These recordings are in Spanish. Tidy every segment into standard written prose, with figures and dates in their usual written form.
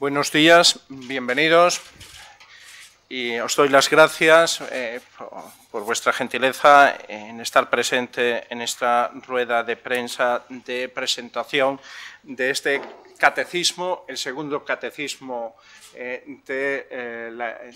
Buenos días, bienvenidos y os doy las gracias por vuestra gentileza en estar presente en esta rueda de prensa de presentación de este catecismo, el segundo catecismo de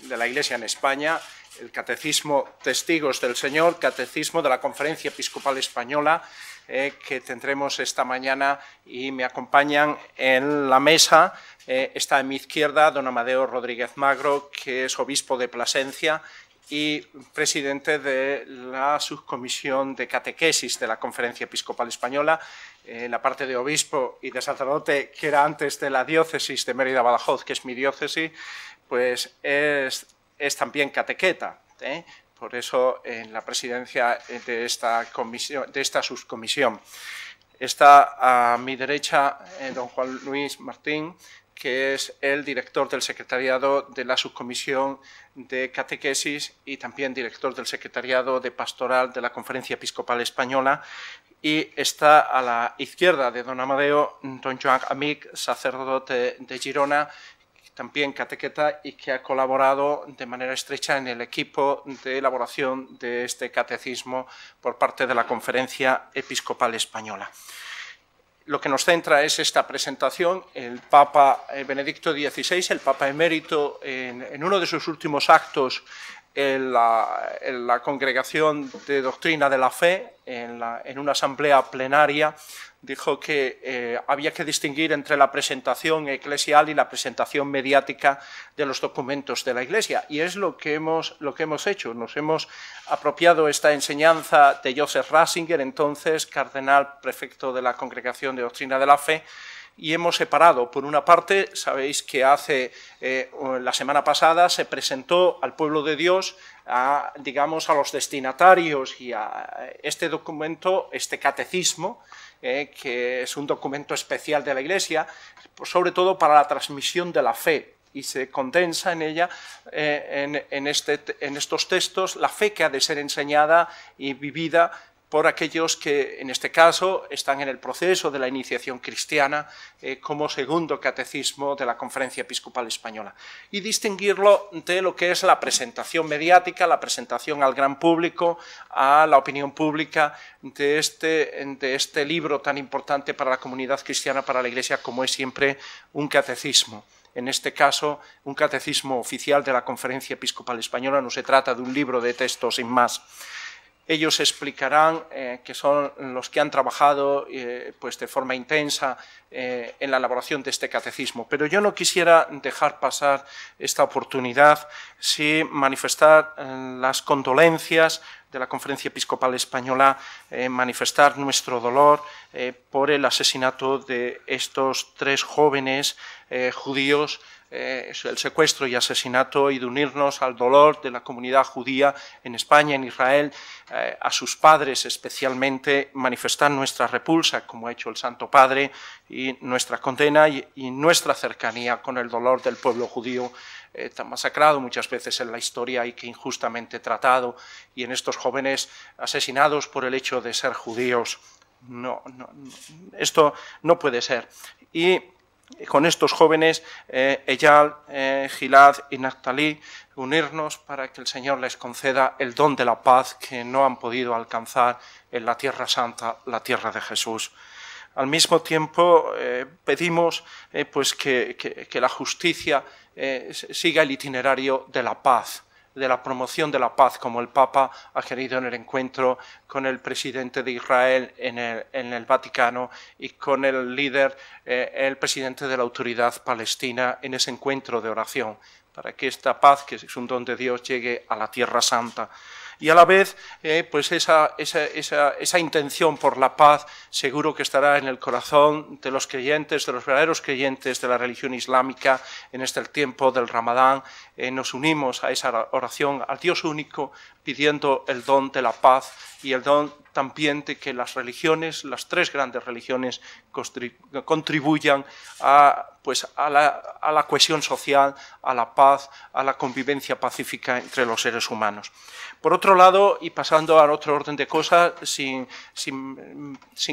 la Iglesia en España, el catecismo Testigos del Señor, catecismo de la Conferencia Episcopal Española, que tendremos esta mañana, y me acompañan en la mesa. Está a mi izquierda don Amadeo Rodríguez Magro, que es obispo de Plasencia y presidente de la subcomisión de catequesis de la Conferencia Episcopal Española. La parte de obispo y de sacerdote, que era antes de la diócesis de Mérida-Badajoz, que es mi diócesis, pues es también catequeta, por eso en la presidencia de esta subcomisión. Está a mi derecha don Juan Luis Martín, que es el director del secretariado de la subcomisión de catequesis y también director del secretariado de pastoral de la Conferencia Episcopal Española. Y está a la izquierda de don Amadeo don Joan Amic, sacerdote de Girona, también catequeta, y que ha colaborado de manera estrecha en el equipo de elaboración de este catecismo por parte de la Conferencia Episcopal Española. Lo que nos centra es esta presentación. El Papa Benedicto XVI, el Papa emérito, en uno de sus últimos actos en la Congregación de Doctrina de la Fe, en una asamblea plenaria, dijo que había que distinguir entre la presentación eclesial y la presentación mediática de los documentos de la Iglesia. Y es lo que hemos hecho. Nos hemos apropiado esta enseñanza de Joseph Ratzinger, entonces cardenal prefecto de la Congregación de Doctrina de la Fe, y hemos separado. Por una parte, sabéis que la semana pasada se presentó al pueblo de Dios, a los destinatarios, y a este documento, este catecismo, que es un documento especial de la Iglesia, sobre todo para la transmisión de la fe, y se condensa en ella, en estos textos, la fe que ha de ser enseñada y vivida por aquellos que, en este caso, están en el proceso de la iniciación cristiana, como segundo catecismo de la Conferencia Episcopal Española, y distinguirlo de lo que es la presentación mediática, la presentación al gran público, a la opinión pública de este libro tan importante para la comunidad cristiana, para la Iglesia, como es siempre un catecismo. En este caso, un catecismo oficial de la Conferencia Episcopal Española. No se trata de un libro de textos sin más. Ellos explicarán, que son los que han trabajado pues de forma intensa en la elaboración de este catecismo. Pero yo no quisiera dejar pasar esta oportunidad sin manifestar las condolencias de la Conferencia Episcopal Española, manifestar nuestro dolor por el asesinato de estos 3 jóvenes judíos, el secuestro y asesinato, y de unirnos al dolor de la comunidad judía en España, en Israel, a sus padres especialmente, manifestar nuestra repulsa, como ha hecho el Santo Padre, y nuestra condena y nuestra cercanía con el dolor del pueblo judío, tan masacrado muchas veces en la historia y que injustamente tratado, y en estos jóvenes asesinados por el hecho de ser judíos. Esto no puede ser. Y con estos jóvenes, Eyal, Gilad y Naftali, unirnos para que el Señor les conceda el don de la paz que no han podido alcanzar en la Tierra Santa, la tierra de Jesús. Al mismo tiempo, pedimos pues que la justicia siga el itinerario de la paz, de la promoción de la paz, como el Papa ha querido en el encuentro con el presidente de Israel en el Vaticano, y con el líder, el presidente de la Autoridad Palestina, en ese encuentro de oración, para que esta paz, que es un don de Dios, llegue a la Tierra Santa. Y a la vez, pues esa intención por la paz seguro que estará en el corazón de los creyentes, de los verdaderos creyentes de la religión islámica en este tiempo del Ramadán. Nos unimos a esa oración al Dios único pidiendo el don de la paz y el don también de que las religiones, las tres grandes religiones, contribuyan a la cohesión social, a la paz, a la convivencia pacífica entre los seres humanos. Por otro lado, y pasando a otro orden de cosas, sin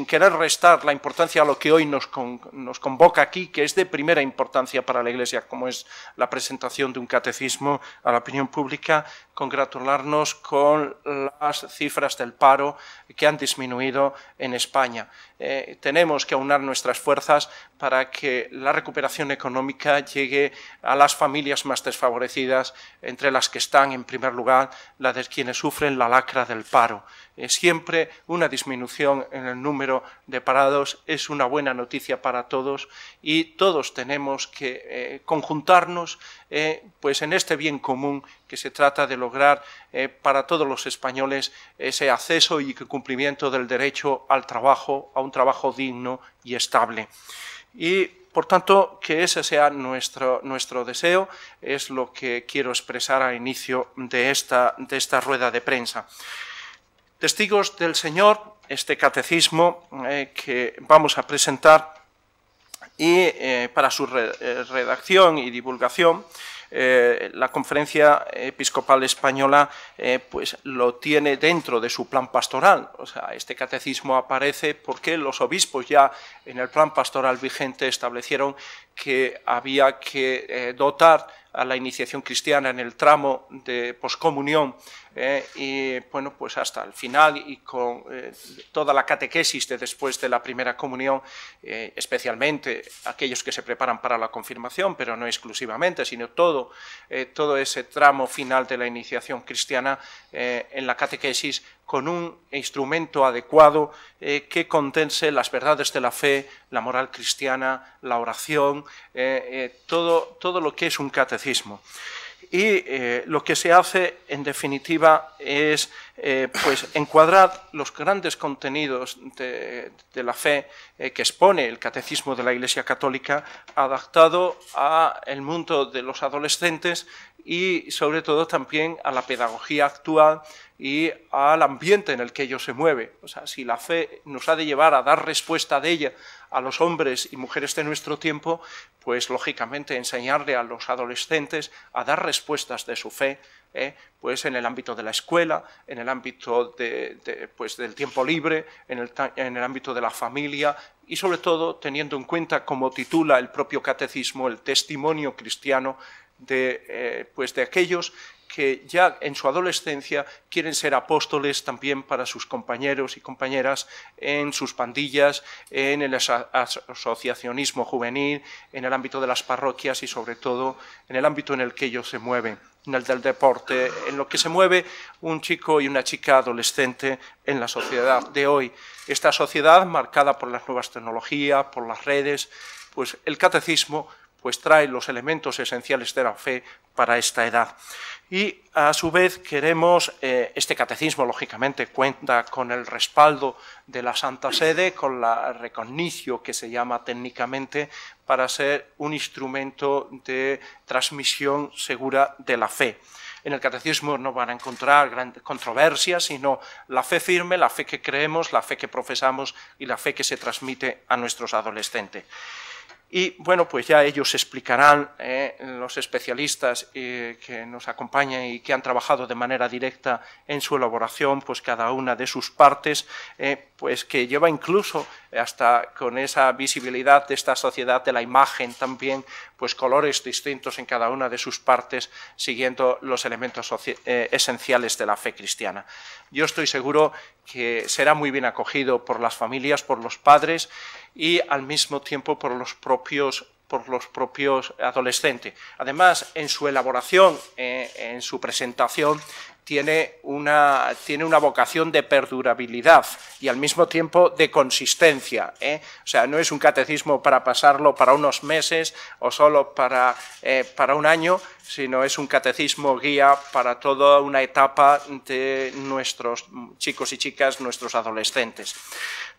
querer restar la importancia a lo que hoy nos convoca aquí, que es de primera importancia para la Iglesia, como es la presentación de un catecismo a la opinión pública, congratularnos con las cifras del paro que han disminuido en España. Tenemos que aunar nuestras fuerzas para que la recuperación económica llegue a las familias más desfavorecidas, entre las que están, en primer lugar, las de quienes sufren la lacra del paro. Siempre una disminución en el número de parados es una buena noticia para todos y todos tenemos que conjuntarnos pues en este bien común que se trata de lograr para todos los españoles ese acceso y cumplimiento del derecho al trabajo, a un trabajo digno y estable. Y, por tanto, que ese sea nuestro deseo, es lo que quiero expresar al inicio de esta rueda de prensa. Testigos del Señor, este catecismo que vamos a presentar, y para su redacción y divulgación, la Conferencia Episcopal Española pues lo tiene dentro de su plan pastoral. O sea, este catecismo aparece porque los obispos ya en el plan pastoral vigente establecieron que había que dotar a la iniciación cristiana en el tramo de poscomunión y bueno, pues hasta el final y con toda la catequesis de después de la primera comunión, especialmente aquellos que se preparan para la confirmación, pero no exclusivamente, sino todo ese tramo final de la iniciación cristiana en la catequesis con un instrumento adecuado que condense las verdades de la fe, la moral cristiana, la oración, todo lo que es un catecismo. Y lo que se hace, en definitiva, es pues encuadrar los grandes contenidos de la fe que expone el Catecismo de la Iglesia Católica, adaptado al mundo de los adolescentes y, sobre todo, también a la pedagogía actual y al ambiente en el que ello se mueve. O sea, si la fe nos ha de llevar a dar respuesta de ella a los hombres y mujeres de nuestro tiempo, pues lógicamente enseñarle a los adolescentes a dar respuestas de su fe, pues en el ámbito de la escuela, en el ámbito pues del tiempo libre, en el ámbito de la familia y sobre todo teniendo en cuenta, como titula el propio catecismo, el testimonio cristiano pues de aquellos que ya en su adolescencia quieren ser apóstoles también para sus compañeros y compañeras en sus pandillas, en el asociacionismo juvenil, en el ámbito de las parroquias y sobre todo en el ámbito en el que ellos se mueven, en el del deporte, en lo que se mueve un chico y una chica adolescente en la sociedad de hoy. Esta sociedad marcada por las nuevas tecnologías, por las redes, pues el catecismo pues trae los elementos esenciales de la fe para esta edad. Y a su vez queremos, este catecismo lógicamente cuenta con el respaldo de la Santa Sede, con la recognicio que se llama técnicamente, para ser un instrumento de transmisión segura de la fe. En el catecismo no van a encontrar grandes controversias, sino la fe firme, la fe que creemos, la fe que profesamos y la fe que se transmite a nuestros adolescentes. Y bueno, pues ya ellos explicarán, los especialistas que nos acompañan y que han trabajado de manera directa en su elaboración, pues cada una de sus partes, pues que lleva incluso hasta con esa visibilidad de esta sociedad de la imagen también, pues colores distintos en cada una de sus partes, siguiendo los elementos esenciales de la fe cristiana. Yo estoy seguro que será muy bien acogido por las familias, por los padres y al mismo tiempo por los propios adolescentes. Además, en su elaboración, en su presentación, tiene una vocación de perdurabilidad y al mismo tiempo de consistencia, O sea, no es un catecismo para pasarlo para unos meses o solo para un año, sino es un catecismo guía para toda una etapa de nuestros chicos y chicas, nuestros adolescentes.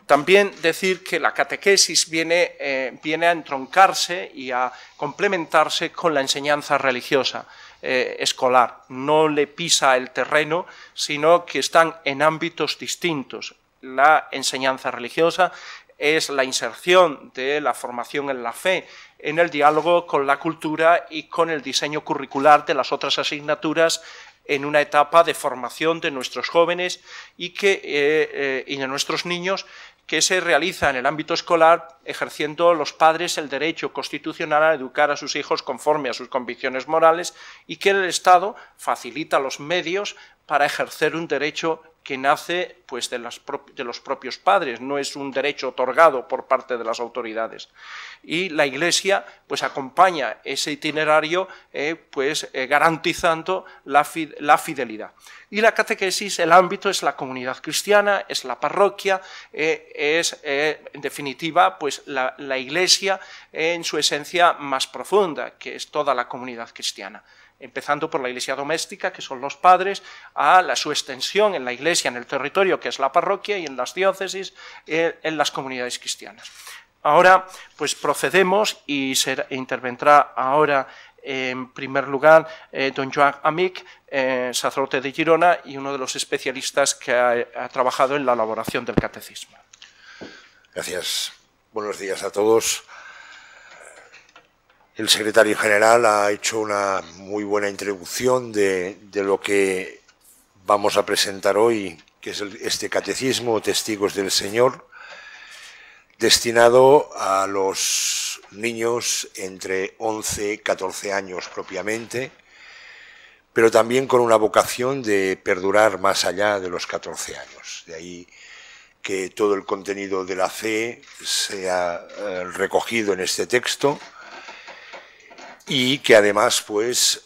También decir que la catequesis viene a entroncarse y a complementarse con la enseñanza religiosa escolar. No le pisa el terreno, sino que están en ámbitos distintos. La enseñanza religiosa es la inserción de la formación en la fe, en el diálogo con la cultura y con el diseño curricular de las otras asignaturas en una etapa de formación de nuestros jóvenes y de nuestros niños, que se realiza en el ámbito escolar, ejerciendo los padres el derecho constitucional a educar a sus hijos conforme a sus convicciones morales, y que el Estado facilita los medios para ejercer un derecho que nace pues, de los propios padres, no es un derecho otorgado por parte de las autoridades. Y la Iglesia pues, acompaña ese itinerario garantizando la fidelidad. Y la catequesis, el ámbito es la comunidad cristiana, es la parroquia, es en definitiva pues, la Iglesia en su esencia más profunda, que es toda la comunidad cristiana. Empezando por la iglesia doméstica, que son los padres, a su extensión en la iglesia, en el territorio, que es la parroquia, y en las diócesis, en las comunidades cristianas. Ahora, pues procedemos y intervendrá ahora, en primer lugar, don Joan Amic, sacerdote de Girona y uno de los especialistas que ha trabajado en la elaboración del catecismo. Gracias. Buenos días a todos. El secretario general ha hecho una muy buena introducción de lo que vamos a presentar hoy, que es este catecismo, Testigos del Señor, destinado a los niños entre 11 y 14 años propiamente, pero también con una vocación de perdurar más allá de los 14 años. De ahí que todo el contenido de la fe sea recogido en este texto, y que además pues,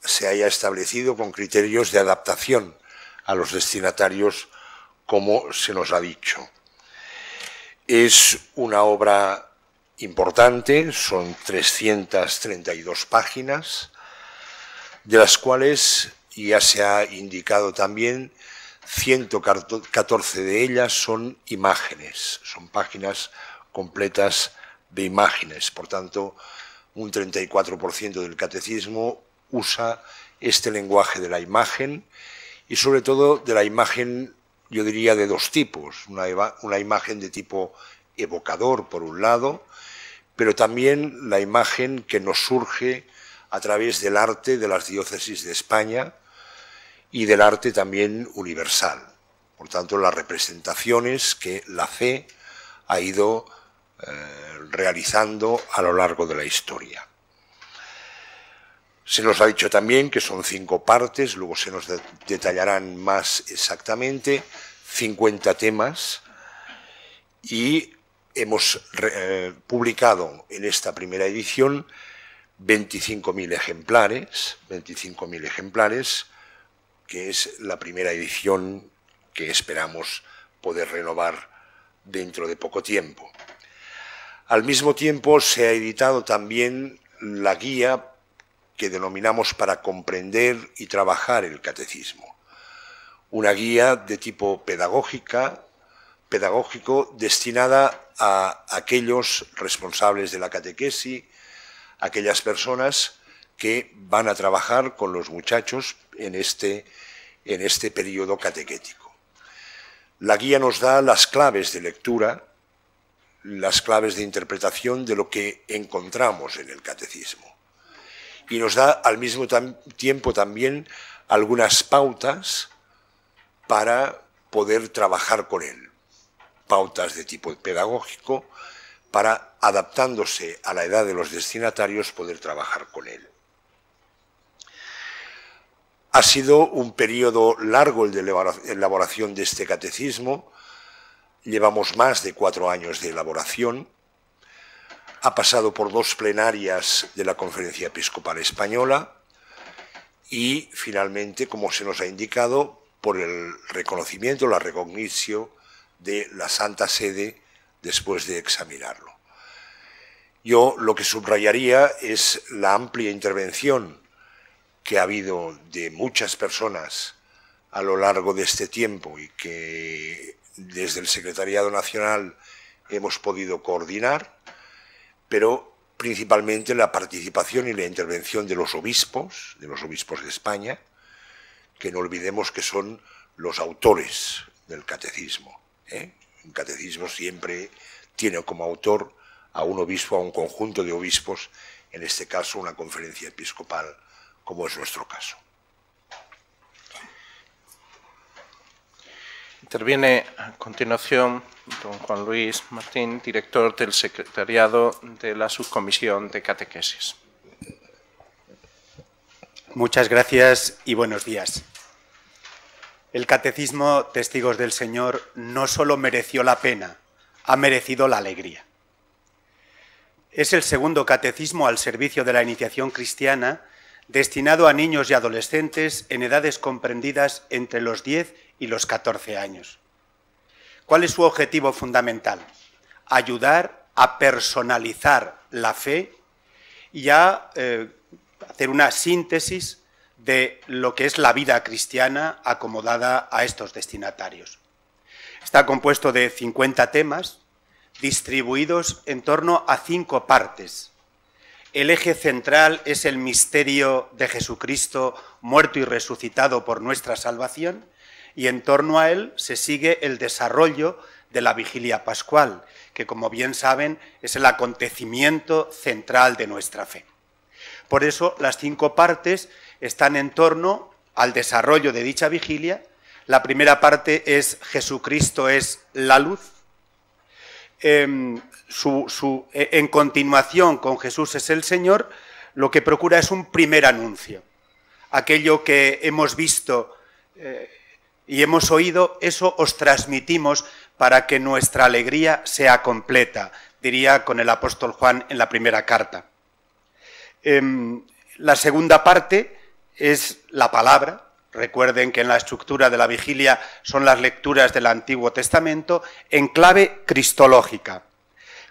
se haya establecido con criterios de adaptación a los destinatarios, como se nos ha dicho. Es una obra importante, son 332 páginas, de las cuales, ya se ha indicado también, 114 de ellas son imágenes, son páginas completas de imágenes, por tanto, un 34% del catecismo usa este lenguaje de la imagen y sobre todo de la imagen, yo diría, de dos tipos. Una imagen de tipo evocador, por un lado, pero también la imagen que nos surge a través del arte de las diócesis de España y del arte también universal. Por tanto, las representaciones que la fe ha ido realizando a lo largo de la historia. Se nos ha dicho también que son 5 partes, luego se nos detallarán más exactamente, 50 temas, y hemos publicado en esta primera edición 25.000 ejemplares, que es la primera edición que esperamos poder renovar dentro de poco tiempo. Al mismo tiempo se ha editado también la guía que denominamos para comprender y trabajar el catecismo. Una guía de tipo pedagógico destinada a aquellos responsables de la catequesis, aquellas personas que van a trabajar con los muchachos en este periodo catequético. La guía nos da las claves de lectura, las claves de interpretación de lo que encontramos en el catecismo. Y nos da al mismo tiempo también algunas pautas para poder trabajar con él. Pautas de tipo pedagógico para, adaptándose a la edad de los destinatarios, poder trabajar con él. Ha sido un periodo largo el de elaboración de este catecismo. Llevamos más de 4 años de elaboración. Ha pasado por 2 plenarias de la Conferencia Episcopal Española y, finalmente, como se nos ha indicado, por el reconocimiento, la recognición de la Santa Sede después de examinarlo. Yo lo que subrayaría es la amplia intervención que ha habido de muchas personas a lo largo de este tiempo y que desde el Secretariado Nacional hemos podido coordinar, pero principalmente la participación y la intervención de los obispos de España, que no olvidemos que son los autores del catecismo. Un catecismo siempre tiene como autor a un obispo, a un conjunto de obispos, en este caso una conferencia episcopal, como es nuestro caso. Interviene a continuación don Juan Luis Martín, director del Secretariado de la Subcomisión de Catequesis. Muchas gracias y buenos días. El Catecismo Testigos del Señor no solo mereció la pena, ha merecido la alegría. Es el segundo catecismo al servicio de la iniciación cristiana destinado a niños y adolescentes en edades comprendidas entre los 10 y los 14 años. ¿Cuál es su objetivo fundamental? Ayudar a personalizar la fe y a hacer una síntesis de lo que es la vida cristiana acomodada a estos destinatarios. Está compuesto de 50 temas distribuidos en torno a 5 partes. El eje central es el misterio de Jesucristo muerto y resucitado por nuestra salvación, y en torno a él se sigue el desarrollo de la vigilia pascual, que como bien saben es el acontecimiento central de nuestra fe. Por eso las 5 partes están en torno al desarrollo de dicha vigilia. La primera parte es Jesucristo es la luz. En continuación con Jesús es el Señor, lo que procura es un primer anuncio. Aquello que hemos visto y hemos oído, eso os transmitimos para que nuestra alegría sea completa, diría con el apóstol Juan en la primera carta. La segunda parte es la palabra. Recuerden que en la estructura de la vigilia son las lecturas del Antiguo Testamento en clave cristológica,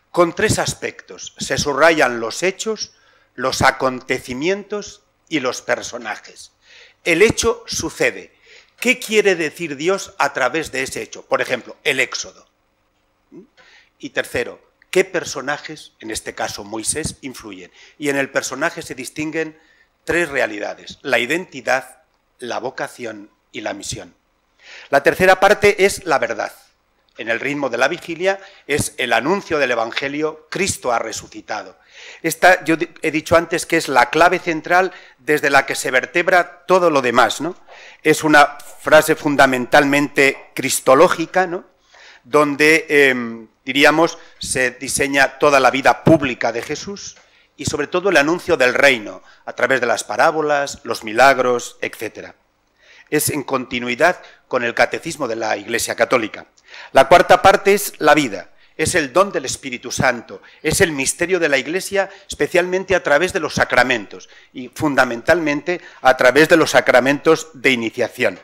con 3 aspectos. Se subrayan los hechos, los acontecimientos y los personajes. El hecho sucede. ¿Qué quiere decir Dios a través de ese hecho? Por ejemplo, el Éxodo. Y tercero, ¿qué personajes, en este caso Moisés, influyen? Y en el personaje se distinguen 3 realidades: la identidad, la vocación y la misión. La tercera parte es la verdad. En el ritmo de la vigilia es el anuncio del Evangelio: Cristo ha resucitado. Esta, yo he dicho antes que es la clave central desde la que se vertebra todo lo demás, ¿no? Es una frase fundamentalmente cristológica, ¿no? Donde, diríamos, se diseña toda la vida pública de Jesús y sobre todo el anuncio del reino a través de las parábolas, los milagros, etc. Es en continuidad con el catecismo de la Iglesia Católica. La cuarta parte es la vida, es el don del Espíritu Santo, es el misterio de la Iglesia, especialmente a través de los sacramentos y fundamentalmente a través de los sacramentos de iniciación.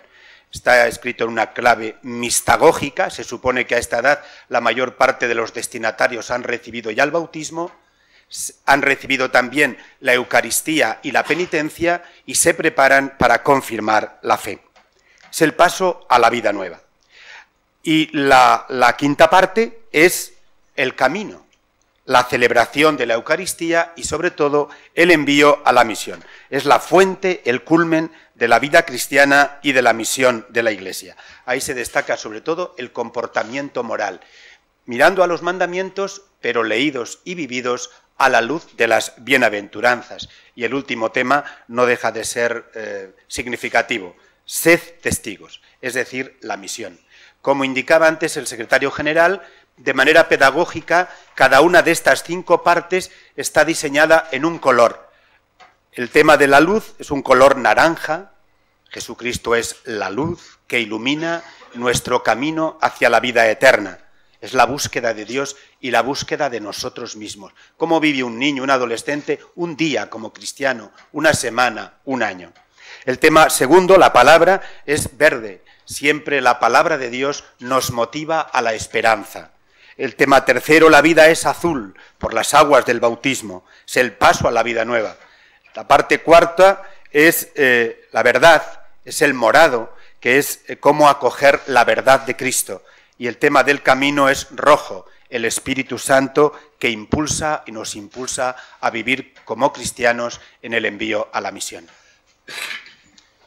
Está escrito en una clave mistagógica. Se supone que a esta edad la mayor parte de los destinatarios han recibido ya el bautismo, han recibido también la Eucaristía y la penitencia y se preparan para confirmar la fe. Es el paso a la vida nueva. Y la quinta parte es el camino, la celebración de la Eucaristía y sobre todo el envío a la misión. Es la fuente, el culmen de la vida cristiana y de la misión de la Iglesia. Ahí se destaca sobre todo el comportamiento moral, mirando a los mandamientos, pero leídos y vividos a la luz de las bienaventuranzas. Y el último tema no deja de ser significativo: sed testigos, es decir, la misión. Como indicaba antes el secretario general, de manera pedagógica, cada una de estas 5 partes está diseñada en un color. El tema de la luz es un color naranja. Jesucristo es la luz que ilumina nuestro camino hacia la vida eterna. Es la búsqueda de Dios y la búsqueda de nosotros mismos. ¿Cómo vive un niño, un adolescente, un día como cristiano, una semana, un año? El tema segundo, la palabra, es verde. Siempre la palabra de Dios nos motiva a la esperanza. El tema tercero, la vida, es azul, por las aguas del bautismo. Es el paso a la vida nueva. La parte cuarta es la verdad, es el morado, que es cómo acoger la verdad de Cristo. Y el tema del camino es rojo, el Espíritu Santo que impulsa y nos impulsa a vivir como cristianos en el envío a la misión.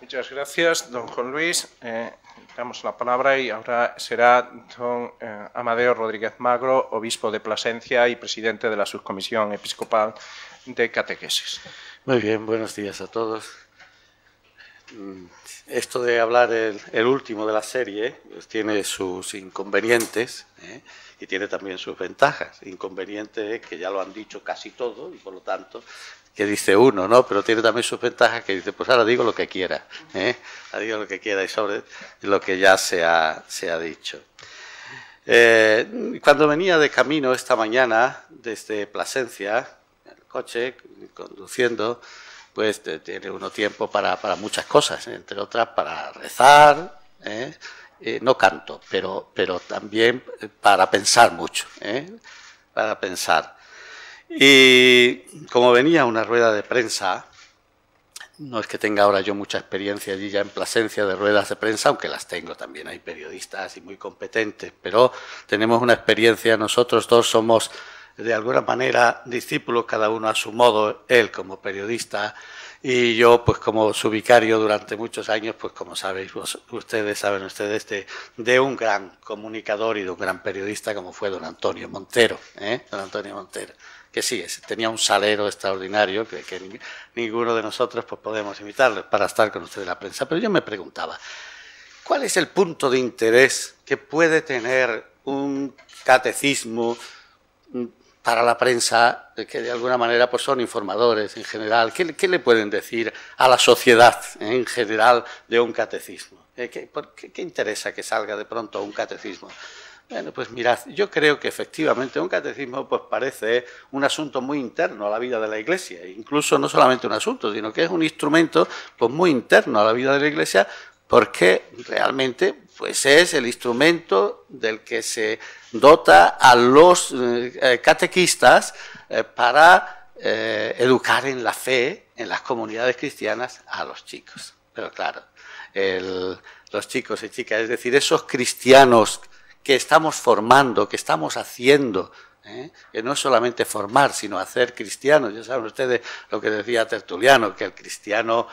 Muchas gracias, don Juan Luis. Damos la palabra y ahora será don Amadeo Rodríguez Magro, obispo de Plasencia y presidente de la Subcomisión Episcopal de Catequesis. Muy bien, buenos días a todos. Esto de hablar el último de la serie pues tiene sus inconvenientes y tiene también sus ventajas. Inconveniente es que ya lo han dicho casi todo y por lo tanto que dice uno, ¿no? Pero tiene también sus ventajas que dice, pues ahora digo lo que quiera, ahora digo lo que quiera y sobre lo que ya se ha dicho. Cuando venía de camino esta mañana desde Plasencia, en el coche, conduciendo, pues tiene uno tiempo para muchas cosas, entre otras para rezar, no canto, pero también para pensar mucho, para pensar. Y como venía una rueda de prensa, no es que tenga ahora yo mucha experiencia allí ya en Plasencia de ruedas de prensa, aunque las tengo también, hay periodistas y muy competentes, pero tenemos una experiencia, nosotros dos somos de alguna manera discípulos, cada uno a su modo, él como periodista y yo pues como su vicario durante muchos años, pues como sabéis ustedes, de un gran comunicador y de un gran periodista como fue don Antonio Montero, don Antonio Montero, que sí, tenía un salero extraordinario que ninguno de nosotros pues podemos imitarle para estar con ustedes en la prensa. Pero yo me preguntaba, ¿cuál es el punto de interés que puede tener un catecismo para la prensa, que de alguna manera pues son informadores en general? ¿Qué le pueden decir a la sociedad en general de un catecismo? ¿Qué interesa que salga de pronto un catecismo? Bueno, pues mirad, yo creo que efectivamente un catecismo pues parece un asunto muy interno a la vida de la Iglesia, incluso no solamente un asunto, sino que es un instrumento pues muy interno a la vida de la Iglesia, porque realmente pues es el instrumento del que se dota a los catequistas para educar en la fe en las comunidades cristianas a los chicos. Pero claro, los chicos y chicas, es decir, esos cristianos que estamos formando, que estamos haciendo, que no es solamente formar, sino hacer cristianos. Ya saben ustedes lo que decía Tertuliano, que el cristiano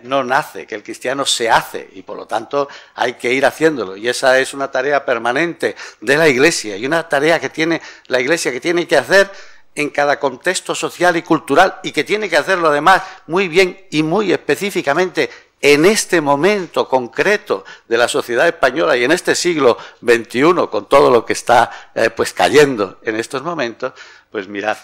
no nace, que el cristiano se hace y por lo tanto hay que ir haciéndolo. Y esa es una tarea permanente de la Iglesia y una tarea que tiene la Iglesia que tiene que hacer en cada contexto social y cultural y que tiene que hacerlo además muy bien y muy específicamente en este momento concreto de la sociedad española y en este siglo XXI, con todo lo que está pues cayendo en estos momentos, pues mirad,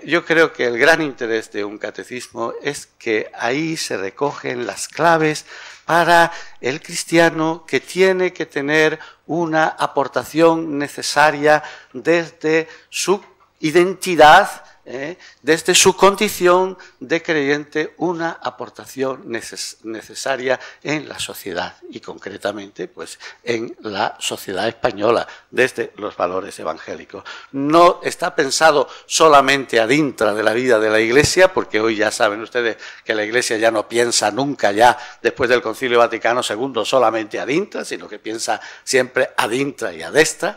yo creo que el gran interés de un catecismo es que ahí se recogen las claves para el cristiano que tiene que tener una aportación necesaria desde su identidad, desde su condición de creyente, una aportación necesaria en la sociedad y concretamente pues en la sociedad española desde los valores evangélicos. No está pensado solamente adintra de la vida de la Iglesia, porque hoy ya saben ustedes que la Iglesia ya no piensa nunca ya después del Concilio Vaticano II solamente adintra, sino que piensa siempre adintra y adestra,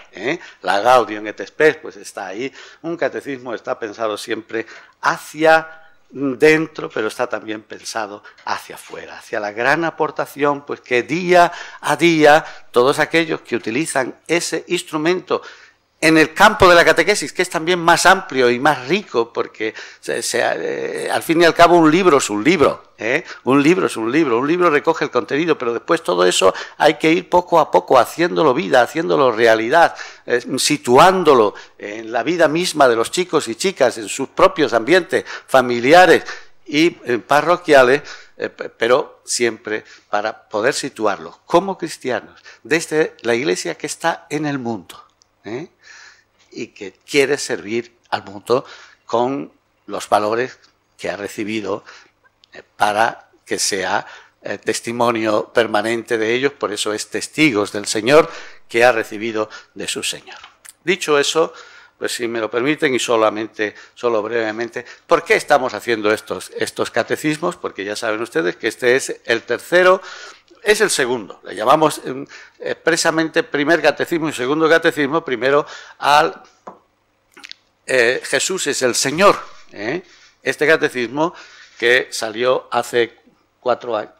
la Gaudium et Spes pues está ahí. Un catecismo está pensado siempre hacia dentro, pero está también pensado hacia afuera, hacia la gran aportación pues que día a día todos aquellos que utilizan ese instrumento en el campo de la catequesis, que es también más amplio y más rico, porque al fin y al cabo un libro es un libro, un libro recoge el contenido, pero después todo eso hay que ir poco a poco haciéndolo vida, haciéndolo realidad, situándolo en la vida misma de los chicos y chicas, en sus propios ambientes familiares y parroquiales, pero siempre para poder situarlos como cristianos desde la Iglesia que está en el mundo, y que quiere servir al mundo con los valores que ha recibido para que sea testimonio permanente de ellos, por eso es testigos del Señor que ha recibido de su Señor. Dicho eso, pues si me lo permiten y solo brevemente, ¿por qué estamos haciendo estos catecismos? Porque ya saben ustedes que este es el tercero es el segundo. Le llamamos expresamente primer catecismo y segundo catecismo, primero al Jesús es el Señor. Este catecismo que salió hace 4 años,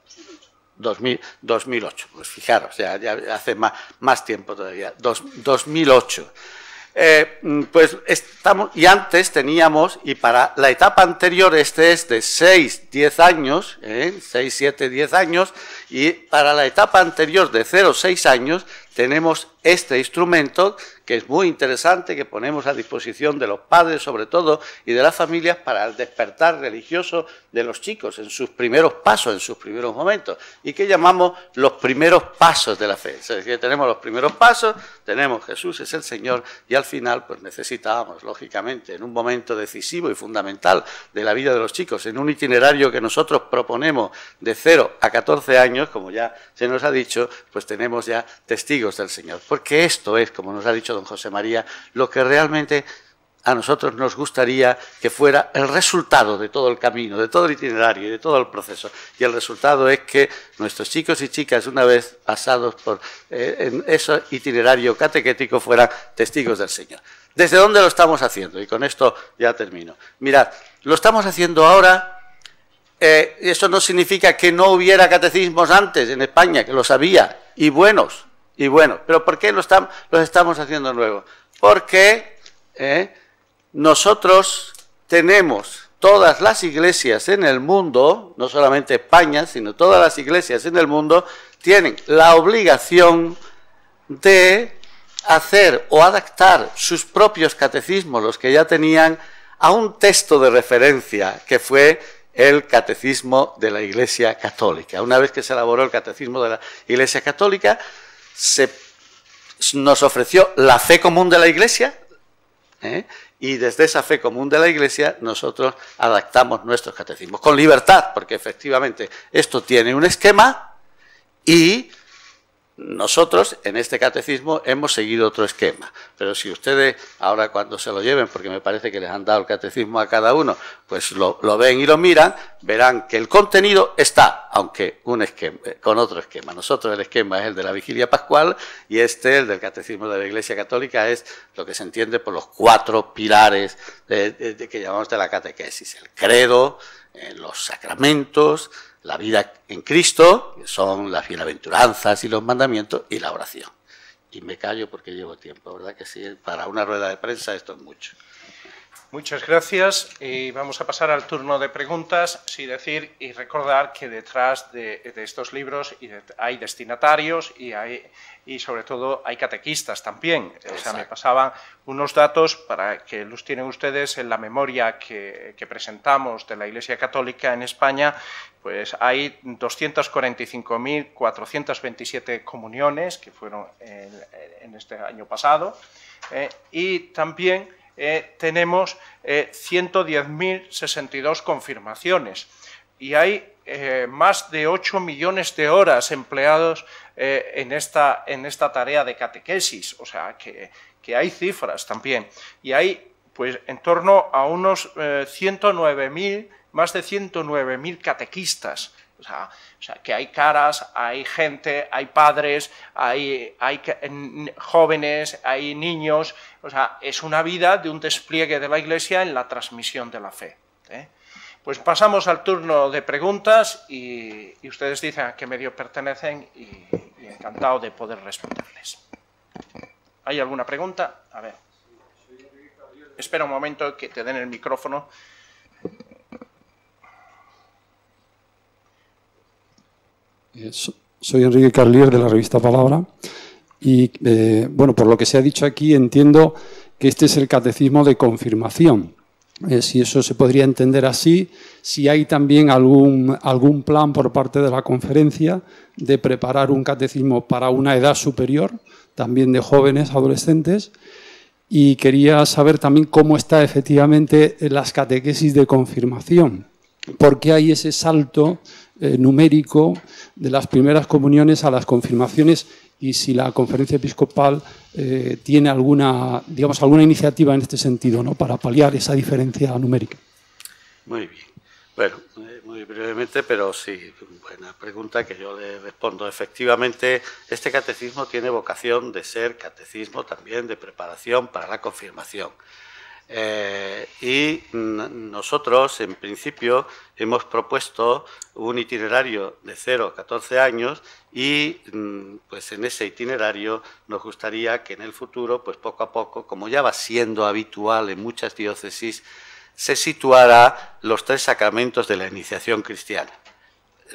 2008, pues fijaros, ya hace más tiempo todavía, 2008. Pues estamos, y antes teníamos, y para la etapa anterior este es de 6-10 años, 6-7-10 años, y para la etapa anterior de 0-6 años tenemos este instrumento que es muy interesante, que ponemos a disposición de los padres sobre todo y de las familias para el despertar religioso de los chicos en sus primeros pasos, en sus primeros momentos, y que llamamos los primeros pasos de la fe. Es decir, tenemos los primeros pasos, tenemos Jesús es el Señor, y al final pues necesitábamos, lógicamente, en un momento decisivo y fundamental de la vida de los chicos, en un itinerario que nosotros proponemos de 0 a 14 años, como ya se nos ha dicho, pues tenemos ya testigos del Señor. Porque esto es, como nos ha dicho don José María, lo que realmente a nosotros nos gustaría que fuera el resultado de todo el camino, de todo el itinerario y de todo el proceso. Y el resultado es que nuestros chicos y chicas, una vez pasados por en ese itinerario catequético, fueran testigos del Señor. ¿Desde dónde lo estamos haciendo? Y con esto ya termino. Mirad, lo estamos haciendo ahora. Eso no significa que no hubiera catecismos antes en España, que los había, y buenos. ¿Pero por qué los estamos haciendo nuevos? Porque nosotros tenemos todas las iglesias en el mundo, no solamente España, sino todas las iglesias en el mundo, tienen la obligación de hacer o adaptar sus propios catecismos, los que ya tenían, a un texto de referencia que fue el Catecismo de la Iglesia Católica. Una vez que se elaboró el Catecismo de la Iglesia Católica, nos ofreció la fe común de la Iglesia, y desde esa fe común de la Iglesia nosotros adaptamos nuestros catecismos, con libertad, porque efectivamente esto tiene un esquema y nosotros en este catecismo hemos seguido otro esquema. Pero si ustedes ahora cuando se lo lleven, porque me parece que les han dado el catecismo a cada uno, pues lo ven y lo miran, verán que el contenido está, aunque un esquema, con otro esquema. Nosotros el esquema es el de la Vigilia Pascual y el del Catecismo de la Iglesia Católica es lo que se entiende por los 4 pilares que llamamos de la catequesis: el credo, los sacramentos, la vida en Cristo, que son las bienaventuranzas y los mandamientos, y la oración. Y me callo porque llevo tiempo, ¿verdad que sí? Para una rueda de prensa esto es mucho. Muchas gracias, y vamos a pasar al turno de preguntas. Sí, decir y recordar que detrás de estos libros hay destinatarios y sobre todo hay catequistas también. O sea, me pasaban unos datos para que los tienen ustedes en la memoria que presentamos de la Iglesia Católica en España. Pues hay 245.427 comuniones que fueron en este año pasado, y también tenemos 110.062 confirmaciones, y hay más de 8 millones de horas empleados en esta tarea de catequesis. O sea que hay cifras también, y hay pues en torno a unos 109.000, más de 109.000 catequistas. O sea, que hay caras, hay gente, hay padres, hay jóvenes, hay niños. O sea, es una vida de un despliegue de la Iglesia en la transmisión de la fe. Pues pasamos al turno de preguntas, y ustedes dicen a qué medio pertenecen, y encantado de poder responderles. ¿Hay alguna pregunta? A ver. Espera un momento que te den el micrófono. Soy Enrique Carlier, de la revista Palabra, y bueno, por lo que se ha dicho aquí entiendo que este es el catecismo de confirmación. Si eso se podría entender así, si hay también algún plan por parte de la conferencia de preparar un catecismo para una edad superior, también de jóvenes, adolescentes, y quería saber también cómo está efectivamente las catequesis de confirmación. ¿Por qué hay ese salto numérico de las primeras comuniones a las confirmaciones, y si la Conferencia Episcopal tiene alguna iniciativa en este sentido, ¿no?, para paliar esa diferencia numérica? Muy bien. Bueno, muy muy brevemente, pero sí, buena pregunta que yo le respondo. Efectivamente, este catecismo tiene vocación de ser catecismo también de preparación para la confirmación. Y nosotros, en principio, hemos propuesto un itinerario de 0 a 14 años y pues en ese itinerario nos gustaría que en el futuro, pues poco a poco, como ya va siendo habitual en muchas diócesis, se situara los 3 sacramentos de la iniciación cristiana.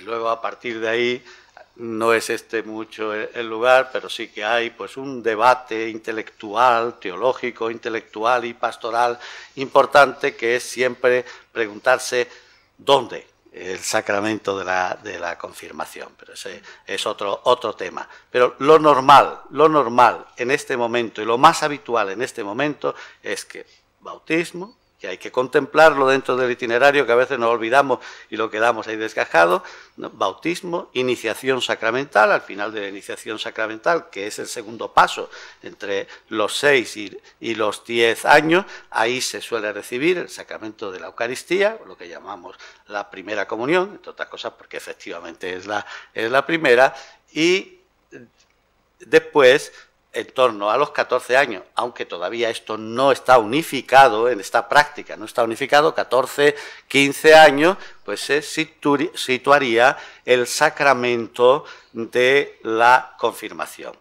Luego, a partir de ahí, no es este mucho el lugar, pero sí que hay pues un debate intelectual, teológico, intelectual y pastoral importante, que es siempre preguntarse dónde el sacramento de la confirmación. Pero ese es otro tema. Pero lo normal en este momento y lo más habitual en este momento es que bautismo, que hay que contemplarlo dentro del itinerario, que a veces nos olvidamos y lo quedamos ahí desgajado, ¿no? Bautismo, iniciación sacramental, al final de la iniciación sacramental, que es el segundo paso entre los 6 y los 10 años, ahí se suele recibir el sacramento de la Eucaristía, lo que llamamos la primera comunión, entre otras cosas porque efectivamente es la primera, y después, en torno a los 14 años, aunque todavía esto no está unificado en esta práctica, no está unificado, 14, 15 años, pues se situaría el sacramento de la confirmación.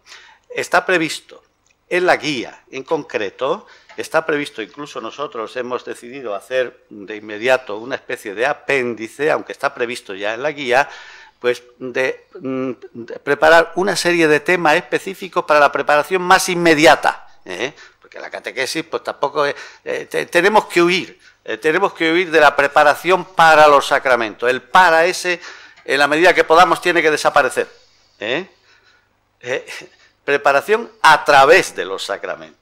Está previsto en la guía, en concreto, está previsto, incluso nosotros hemos decidido hacer de inmediato una especie de apéndice, aunque está previsto ya en la guía, pues de preparar una serie de temas específicos para la preparación más inmediata, porque la catequesis pues tampoco tenemos que huir de la preparación para los sacramentos. El para ese, en la medida que podamos, tiene que desaparecer. Preparación a través de los sacramentos.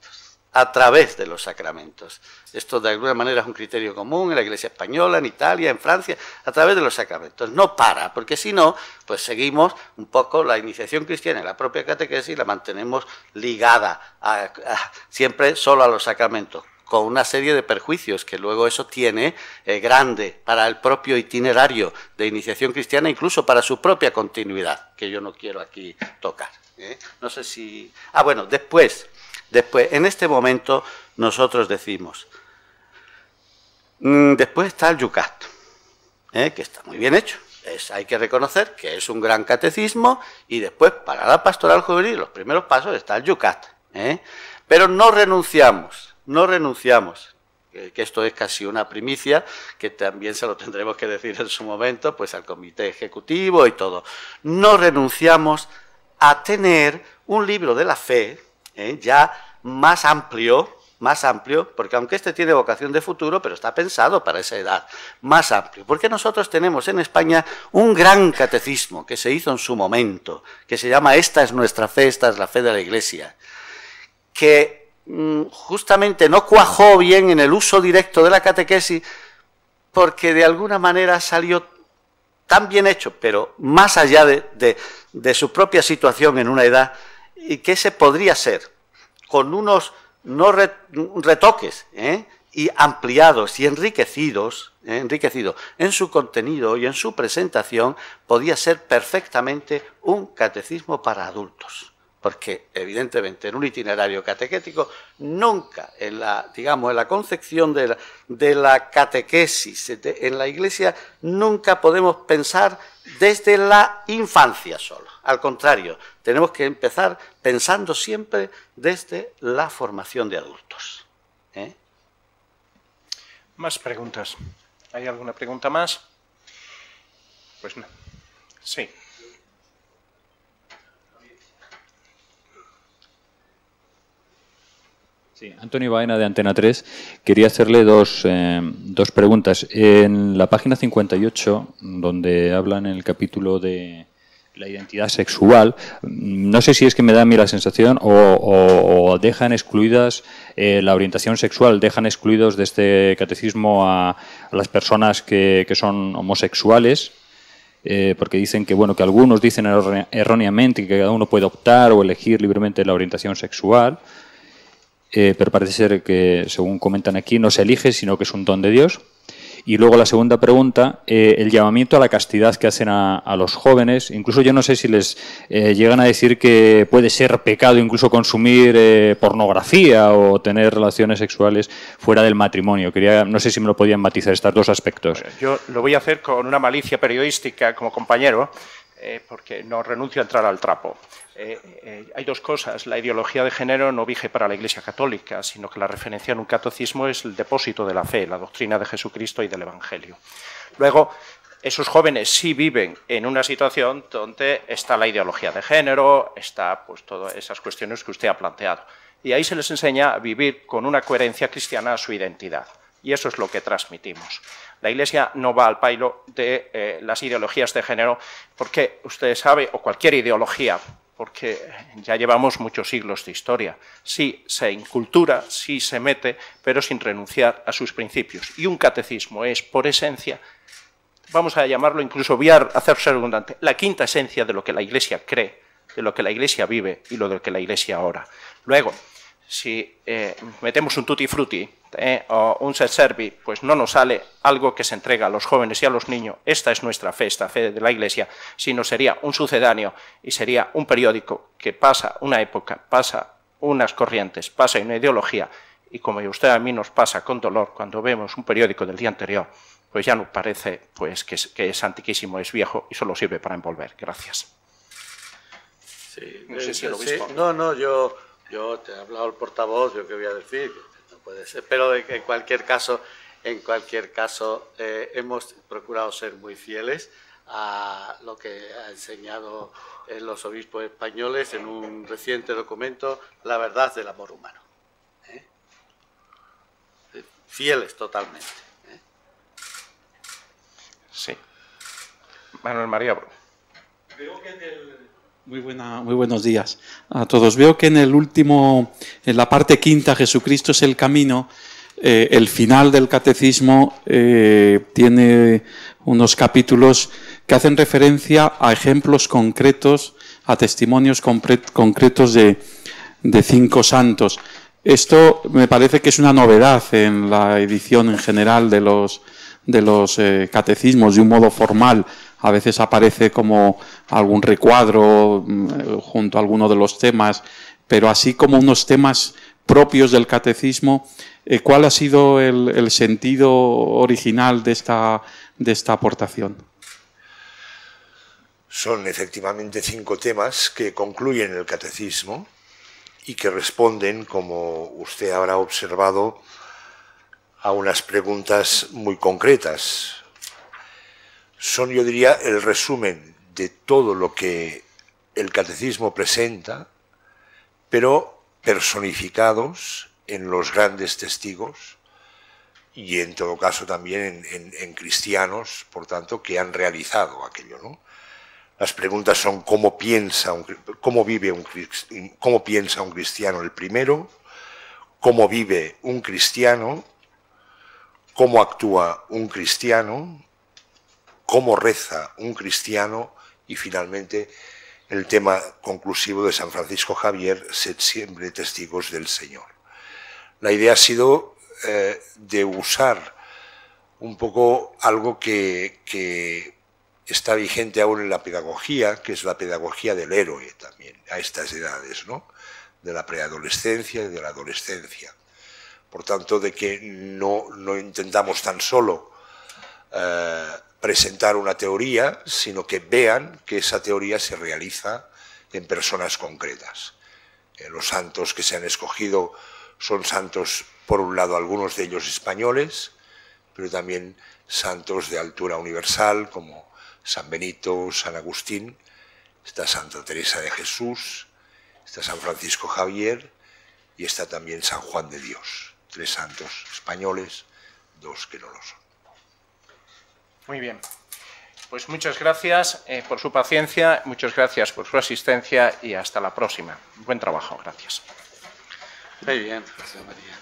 A través de los sacramentos. Esto de alguna manera es un criterio común en la Iglesia española, en Italia, en Francia, a través de los sacramentos. No para, porque si no, pues seguimos un poco la iniciación cristiana y la propia catequesis la mantenemos ligada siempre solo a los sacramentos, con una serie de perjuicios que luego eso tiene grande para el propio itinerario de iniciación cristiana, incluso para su propia continuidad, que yo no quiero aquí tocar. No sé si... bueno, después, en este momento, nosotros decimos, después está el Yucat, que está muy bien hecho. Hay que reconocer que es un gran catecismo, y después, para la pastoral juvenil, los primeros pasos está el Yucat. Pero no renunciamos, que esto es casi una primicia, que también se lo tendremos que decir en su momento, pues al comité ejecutivo y todo. No renunciamos a tener un libro de la fe, ya más amplio, porque aunque este tiene vocación de futuro, pero está pensado para esa edad, más amplio. Porque nosotros tenemos en España un gran catecismo que se hizo en su momento, que se llama Esta es nuestra fe, esta es la fe de la Iglesia, que justamente no cuajó bien en el uso directo de la catequesis, porque de alguna manera salió tan bien hecho, pero más allá de su propia situación en una edad, y que ese podría ser, con unos retoques y ampliados y enriquecidos en su contenido y en su presentación, podía ser perfectamente un catecismo para adultos. Porque, evidentemente, en un itinerario catequético, nunca, en la concepción de la catequesis en la Iglesia, nunca podemos pensar desde la infancia solo. Al contrario, tenemos que empezar pensando siempre desde la formación de adultos. Más preguntas. ¿Hay alguna pregunta más? Pues no. Sí. Sí, Antonio Baena, de Antena 3. Quería hacerle dos preguntas. En la página 58, donde hablan en el capítulo de la identidad sexual, no sé si es que me da a mí la sensación o dejan excluidas la orientación sexual, dejan excluidos de este catecismo a las personas que son homosexuales, porque dicen que, bueno, que algunos dicen erróneamente que cada uno puede optar o elegir libremente la orientación sexual. Pero parece ser que, según comentan aquí, no se elige, sino que es un don de Dios. Y luego la segunda pregunta, el llamamiento a la castidad que hacen a los jóvenes. Incluso yo no sé si les llegan a decir que puede ser pecado incluso consumir pornografía o tener relaciones sexuales fuera del matrimonio. No sé si me lo podían matizar estos dos aspectos. Bueno, yo lo voy a hacer con una malicia periodística como compañero, porque no renuncio a entrar al trapo. Hay dos cosas. La ideología de género no vige para la Iglesia Católica, sino que la referencia en un catecismo es el depósito de la fe, la doctrina de Jesucristo y del Evangelio. Luego, esos jóvenes sí viven en una situación donde está la ideología de género, está pues todas esas cuestiones que usted ha planteado. Y ahí se les enseña a vivir con una coherencia cristiana a su identidad. Y eso es lo que transmitimos. La Iglesia no va al pailo de las ideologías de género, porque usted sabe, o cualquier ideología, porque ya llevamos muchos siglos de historia. Sí se incultura, sí se mete, pero sin renunciar a sus principios. Y un catecismo es, por esencia, vamos a llamarlo, incluso voy a hacerse redundante, la quinta esencia de lo que la Iglesia cree, de lo que la Iglesia vive y lo de que la Iglesia ora. Luego, si metemos un tutti frutti o un set servi, pues no nos sale algo que se entrega a los jóvenes y a los niños. Esta es nuestra fe, esta fe de la Iglesia, sino sería un sucedáneo y sería un periódico que pasa una época, pasa unas corrientes, pasa una ideología, y como a usted a mí nos pasa con dolor cuando vemos un periódico del día anterior, pues ya nos parece pues, que es antiquísimo, es viejo y solo sirve para envolver. Gracias. Sí, No sé si el obispo. Sí, no, yo te he hablado el portavoz, yo qué voy a decir, no puede ser, pero en cualquier caso, hemos procurado ser muy fieles a lo que ha enseñado los obispos españoles en un reciente documento, La verdad del amor humano. Fieles totalmente. Sí. Manuel María Bru. Veo que Muy buenos días a todos. Veo que en la parte quinta, Jesucristo es el camino, el final del catecismo tiene unos capítulos que hacen referencia a ejemplos concretos, a testimonios concretos de 5 santos. Esto me parece que es una novedad en la edición en general de los catecismos, de un modo formal. A veces aparece como algún recuadro junto a alguno de los temas, pero así como unos temas propios del catecismo. ¿Cuál ha sido el sentido original de esta aportación? Son efectivamente 5 temas que concluyen el catecismo y que responden, como usted habrá observado, a unas preguntas muy concretas. Son, yo diría, el resumen de todo lo que el catecismo presenta, pero personificados en los grandes testigos y en todo caso también en cristianos, por tanto, que han realizado aquello, ¿no? Las preguntas son cómo piensa un cristiano el primero, cómo vive un cristiano, cómo actúa un cristiano, cómo reza un cristiano y finalmente el tema conclusivo de San Francisco Javier, sed siempre testigos del Señor. La idea ha sido de usar un poco algo que está vigente aún en la pedagogía, que es la pedagogía del héroe también, a estas edades, ¿no? De la preadolescencia y de la adolescencia. Por tanto, de que no intentamos tan solo presentar una teoría, sino que vean que esa teoría se realiza en personas concretas. Los santos que se han escogido son santos, por un lado, algunos de ellos españoles, pero también santos de altura universal, como San Benito, San Agustín, está Santa Teresa de Jesús, está San Francisco Javier y está también San Juan de Dios. 3 santos españoles, 2 que no lo son. Muy bien. Pues muchas gracias por su paciencia, muchas gracias por su asistencia y hasta la próxima. Buen trabajo, gracias. Muy bien, José María.